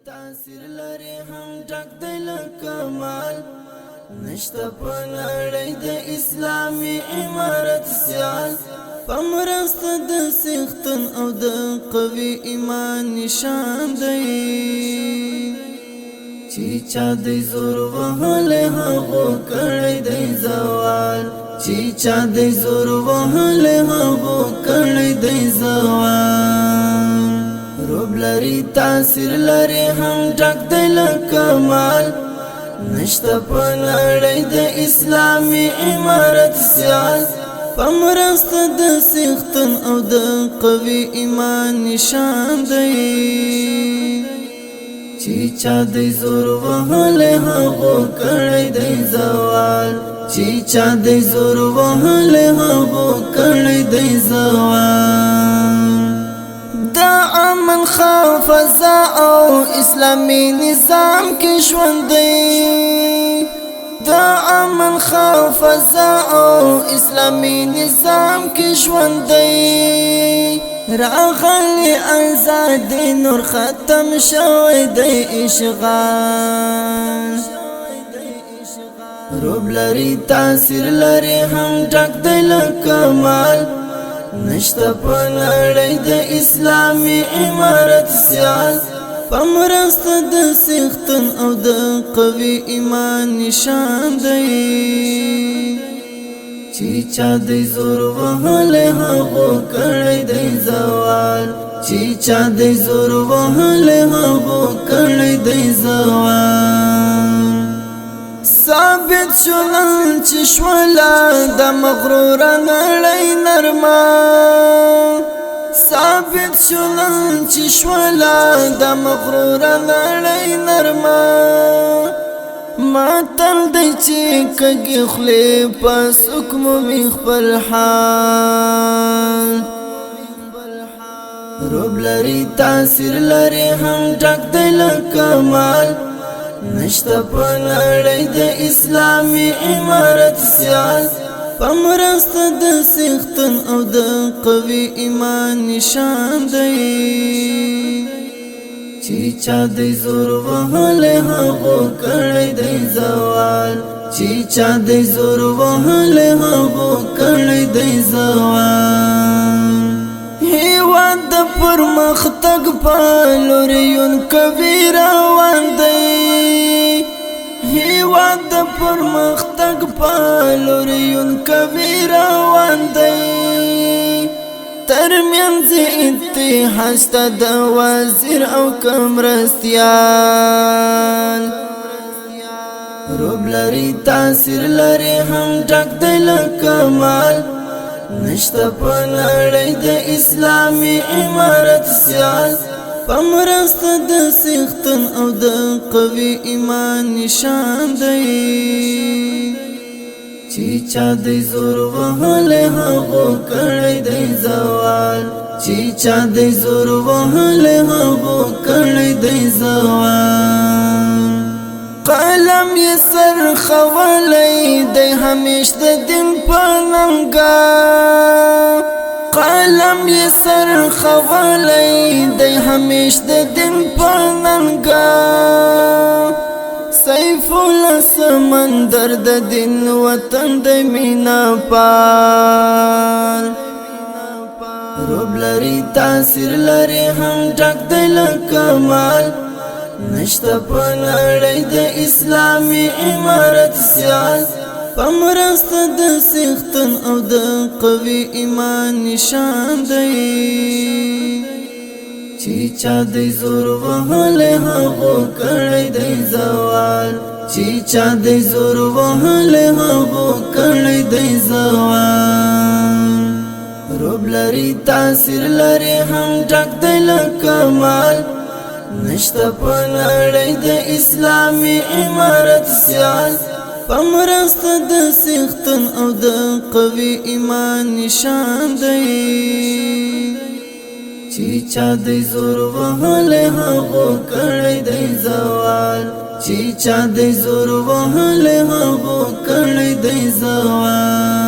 تاثیر لري هم ډک دی له کمال نشته په نړۍ د اسلامي امارت سیال په مرسته د څښتن او د قوي ایمان نشان دی چې چا د زور وهلې هغه کړی دی زوال چې چا د زور وهلې هغه کړی دی زوال روب لري تاثیر لري هم ډک دی له کمال نشته په نړۍ د اسلامي امارت سیال په مرسته د څښتن او د قوي ایمان نشان دی چې چا د زور وهلې هغه کړی دی زوال چې چا د زور وهلې هغه کړی دی زوال دا امن خفزا او اسلامی نظام کې ژوند دی دا امن خفزا او اسلامی نظام کې ژوند دی راغلی آزاد نور ختم شوی دی اشغال روب لري تاثیر لري هم ډک دی له کمال نشته په نړۍ د اسلامي امارت سیال په مرسته د څښتن او د قوي ایمان نشان دی چې چا د زور وهلې هغه کړی دی زوال چې چا د زور وهلې هغه کړی دی زوال ثابت شولن چې شولا د مغرور نړۍ نرمه ثابت شولن چې شولا د مغرور نړۍ نرمه ماتل دی چې کږي خولې پس حکم می خپل حال روب لري تاثیر لري هم ډک دی له کمال نشته په نړۍ د اسلامي امارت سیال په مرسته د څښتن او د قوي ایمان نشان دی چې چا د زور وهلې هغه کړی دی زوال چې چا د زور وهلې هغه کړی دی زوال هیواد د پرمختګ په لور یون کوي روان دی هیواد د پرمختګ په لور یون کوي روان دی ترمنځ اتحاد شته د وزیر او کمرستیال روب لري تاثیر لري هم ډک دی له کمال نشته په نړۍ د اسلامي امارت سیال په مرسته د څښتن او د قوي ایمان نشان دی چې چا د زور وهلې هغه کړی دی زوال چې چا د زور وهلې هغه کړی دی زوال قلم یې سر خولی دی همیش د دین په ننګا قلم یې سر خولی دی همیش د دین په ننګا سیف السمندر د دین وطن د مینا پال روب لري تاثیر لري هم ډک دی له کمال نشته په نړۍ د اسلامي امارت سیال په مرسته د څښتن او د قوي ایمان نشان دی چې چا د زور وهلې هغه کړی دی زوال چې چا د زور وهلې هغه کړی دی زوال روب لري تاثیر لري هم ډک دی له کمال نشته په نړۍ د اسلامي امارت سیال په مرسته د څښتن او د قوي ایمان نشان دی چې چا د زور وهلې هغه کړی دی زوال چې چا د زور وهلې هغه کړی دی زوال